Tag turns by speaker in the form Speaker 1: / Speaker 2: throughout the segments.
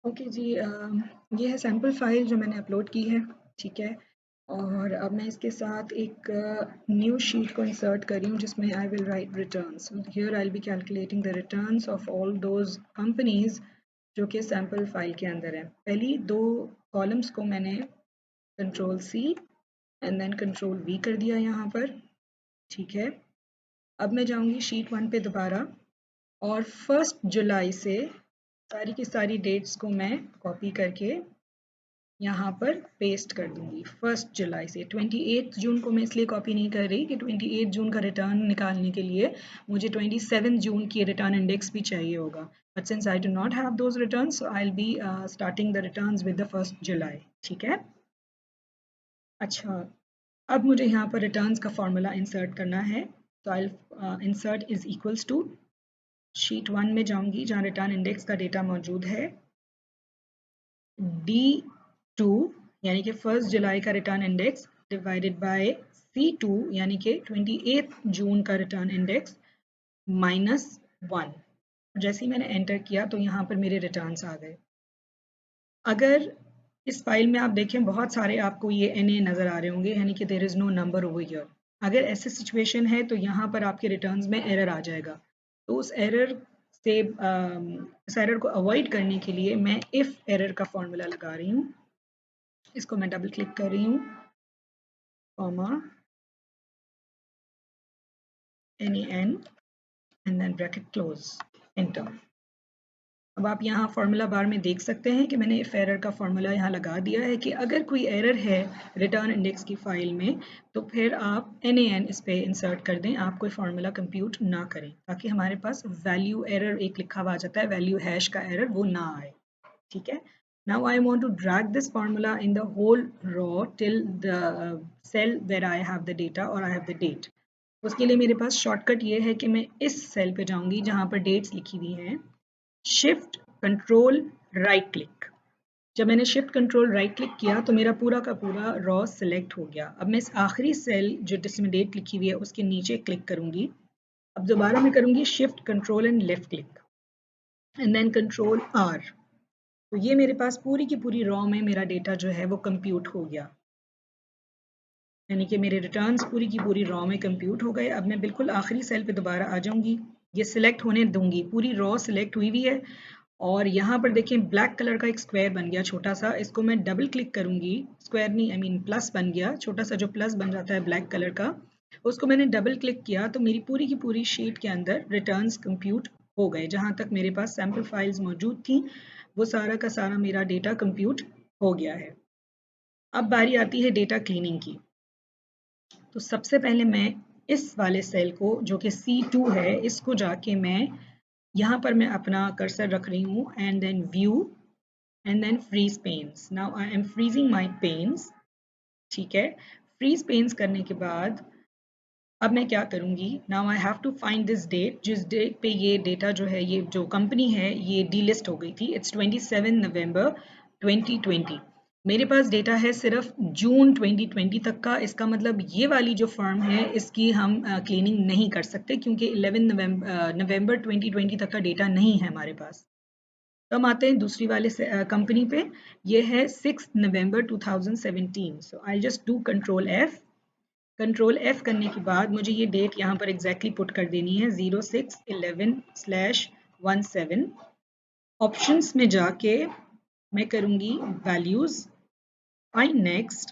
Speaker 1: Okay जी, ये है sample file जो मैंने अपलोड की है, ठीक है। और अब मैं इसके साथ एक न्यू शीट को इंसर्ट कर रही हूँ जिसमें I will write returns. Here I will be calculating the returns of all those companies जो कि सैम्पल फाइल के अंदर है। पहली दो कॉलम्स को मैंने control C and then control V कर दिया यहाँ पर, ठीक है। अब मैं जाऊँगी शीट 1 पे दोबारा और 1 जुलाई से सारी की सारी डेट्स को मैं कॉपी करके यहाँ पर पेस्ट कर दूंगी। 1 जुलाई से 28 जून को मैं इसलिए कॉपी नहीं कर रही कि 28 जून का रिटर्न निकालने के लिए मुझे 27 जून की रिटर्न इंडेक्स भी चाहिए होगा, but since I do not have those return, so I will be starting the returns with the 1 जुलाई, ठीक है। अच्छा, अब मुझे यहाँ पर रिटर्न्स का फॉर्मूला इंसर्ट करना है, तो I insert is equals to sheet 1 में जाऊंगी जहाँ रिटर्न इंडेक्स का डेटा मौजूद है, D2 यानी कि 1 जुलाई का return index divided by C2 यानी कि 28 जून का रिटर्न इंडेक्स -1। जैसे ही मैंने एंटर किया तो यहाँ पर मेरे रिटर्न्स आ गए। अगर इस फाइल में आप देखें बहुत सारे आपको ये NA नज़र आ रहे होंगे, यानी कि there is no number over here. अगर ऐसी सिचुएशन है तो यहाँ पर आपके रिटर्न्स में एरर आ जाएगा। तो उस एरर से इस एरर को अवॉइड करने के लिए मैं इफ़ एरर का फॉर्मूला लगा रही हूँ। इसको मैं डबल क्लिक कर रही हूँ, comma NaN and then bracket close, enter. अब आप यहाँ फार्मूला बार में देख सकते हैं कि मैंने इफ एरर का फार्मूला यहाँ लगा दिया है कि अगर कोई एरर है रिटर्न इंडेक्स की फाइल में तो फिर आप NaN इस पे इंसर्ट कर दें, आप कोई फार्मूला कंप्यूट ना करें, ताकि हमारे पास वैल्यू एरर एक लिखा हुआ आ जाता है, वैल्यू हैश का एरर वो ना आए, ठीक है। Now I want to drag this formula in the whole row till the cell where I have the data or I have the date. उसके लिए मेरे पास शॉर्टकट ये है कि मैं इस सेल पे जाऊंगी जहां पर डेट्स लिखी हुई हैं, शिफ्ट कंट्रोल राइट क्लिक। जब मैंने शिफ्ट कंट्रोल राइट क्लिक किया तो मेरा पूरा का पूरा रॉ सिलेक्ट हो गया। अब मैं इस आखिरी सेल जो जिसमें डेट लिखी हुई है उसके नीचे क्लिक करूंगी। अब दोबारा मैं करूंगी shift control and left click and then control R। तो ये मेरे पास पूरी की पूरी रॉ में मेरा डेटा जो है वो कंप्यूट हो गया, यानी कि मेरे रिटर्न्स पूरी की पूरी रॉ में कंप्यूट हो गए। अब मैं बिल्कुल आखिरी सेल पे दोबारा आ जाऊंगी, ये सिलेक्ट होने दूंगी, पूरी रॉ सिलेक्ट हुई हुई है और यहाँ पर देखें ब्लैक कलर का एक स्क्वायर बन गया छोटा सा, इसको मैं डबल क्लिक करूंगी, स्क्वायर नहीं आई मीन प्लस बन गया, छोटा सा जो प्लस बन जाता है ब्लैक कलर का, उसको मैंने डबल क्लिक किया तो मेरी पूरी की पूरी शीट के अंदर रिटर्न्स कंप्यूट हो गए। जहाँ तक मेरे पास सैम्पल फाइल्स मौजूद थी वो सारा का सारा मेरा डेटा कंप्यूट हो गया है। अब बारी आती है डेटा क्लीनिंग की। तो सबसे पहले मैं इस वाले सेल को जो कि C2 है इसको जाके मैं यहाँ पर मैं अपना कर्सर रख रही हूँ and then view and then freeze panes. Now I am freezing my panes, ठीक है। फ्रीज पेन्स करने के बाद अब मैं क्या करूँगी, now I have to find this date, जिस डेट पे ये डेटा जो है ये जो कंपनी है ये डीलिस्ट हो गई थी। इट्स 27 नवंबर 2020। मेरे पास डेटा है सिर्फ जून 2020 तक का, इसका मतलब ये वाली जो फर्म है इसकी हम क्लीनिंग नहीं कर सकते क्योंकि 11 नवंबर 2020 तक का डेटा नहीं है हमारे पास। तो हम आते हैं दूसरी वाले कंपनी पे, ये है 6 नवंबर 2017। So I just do control F। Control F करने के बाद मुझे ये डेट यहाँ पर एग्जैक्टली पुट कर देनी है 06/11/17। ऑप्शंस में जाके मैं करूँगी वैल्यूज़, आई नेक्स्ट।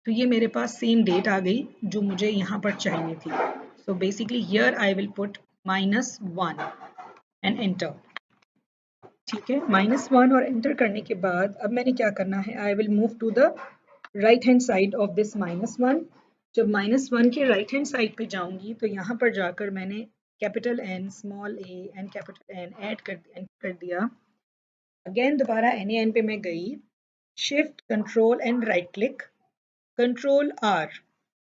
Speaker 1: तो ये मेरे पास सेम डेट आ गई जो मुझे यहाँ पर चाहिए थी। So basically here I will put -1 and enter, ठीक है। -1 और एंटर करने के बाद अब मैंने क्या करना है, I will move to the right hand side of this -1। जब -1 के राइट हैंड साइड पे जाऊंगी तो यहाँ पर जाकर मैंने capital N small a and capital N add कर दिया। अगेन दोबारा NaN पे मैं गई, shift control and right click, control R।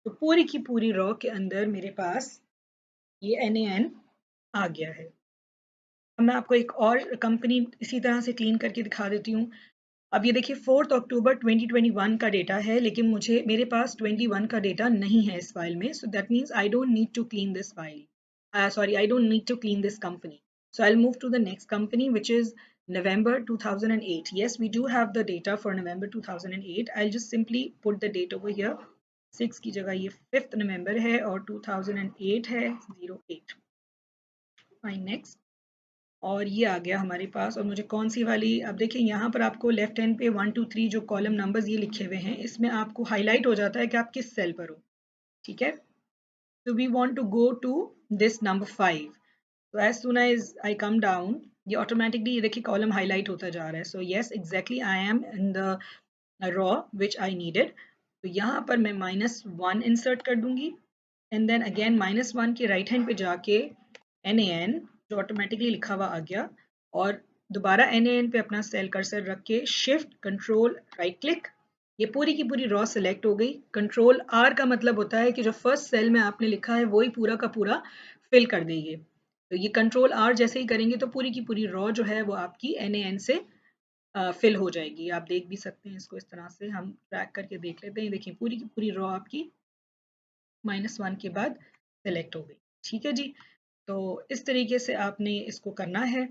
Speaker 1: तो पूरी की पूरी रॉ के अंदर मेरे पास ये NaN आ गया है। अब मैं आपको एक और कंपनी इसी तरह से क्लीन करके दिखा देती हूँ। अब ये देखिए 4 अक्टूबर 2021 का डेटा है, लेकिन मेरे पास 21 का डेटा नहीं है इस फाइल में। So that means I don't need to clean this file, sorry I don't need to clean this company. So I will move to the next company which is November 2008. Yes, we do have the data for November 2008. I'll just simply put the date over here. 6 की जगह ये 5th November है और 2008 है 08. Fine, next. और ये आ गया हमारे पास और मुझे कौन सी वाली, अब देखिए यहाँ पर आपको लेफ्ट हैंड पे 1 2 3 जो कॉलम नंबर्स ये लिखे हुए हैं इसमें आपको हाईलाइट हो जाता है कि आप किस सेल पर हो, ठीक है। So we want to go to this number 5. So as soon as I come down, ये automatically ये देखिए कॉलम हाईलाइट होता जा रहा है. So yes, exactly I am in the raw which I needed. तो यहाँ पर मैं -1 इंसर्ट कर दूंगी एंड देन अगेन -1 के राइट हैंड पे जाके NaN जो ऑटोमेटिकली लिखा हुआ आ गया और दोबारा NaN पे अपना सेल कर्सर रख के शिफ्ट कंट्रोल राइट क्लिक, ये पूरी की पूरी रॉ सिलेक्ट हो गई। कंट्रोल R का मतलब होता है कि जो फर्स्ट सेल में आपने लिखा है वही पूरा का पूरा फिल कर देंगे। तो ये कंट्रोल R जैसे ही करेंगे तो पूरी की पूरी रॉ जो है वो आपकी NaN से फिल हो जाएगी। आप देख भी सकते हैं इसको, इस तरह से हम ट्रैक करके देख लेते हैं। देखिए पूरी की पूरी रॉ आपकी -1 के बाद सेलेक्ट हो गई, ठीक है जी। तो इस तरीके से आपने इसको करना है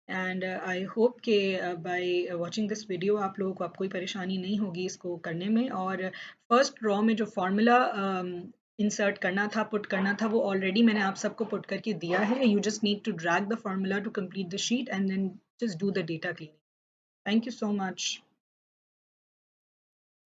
Speaker 1: एंड आई होप कि बाय वाचिंग दिस वीडियो आप लोगों को अब कोई परेशानी नहीं होगी इसको करने में। और फर्स्ट रॉ में जो फार्मूला इंसर्ट करना था, पुट करना था, वो ऑलरेडी मैंने आप सबको पुट करके दिया है। You just need to drag the formula to complete the sheet and then just do the data cleaning. Thank you so much.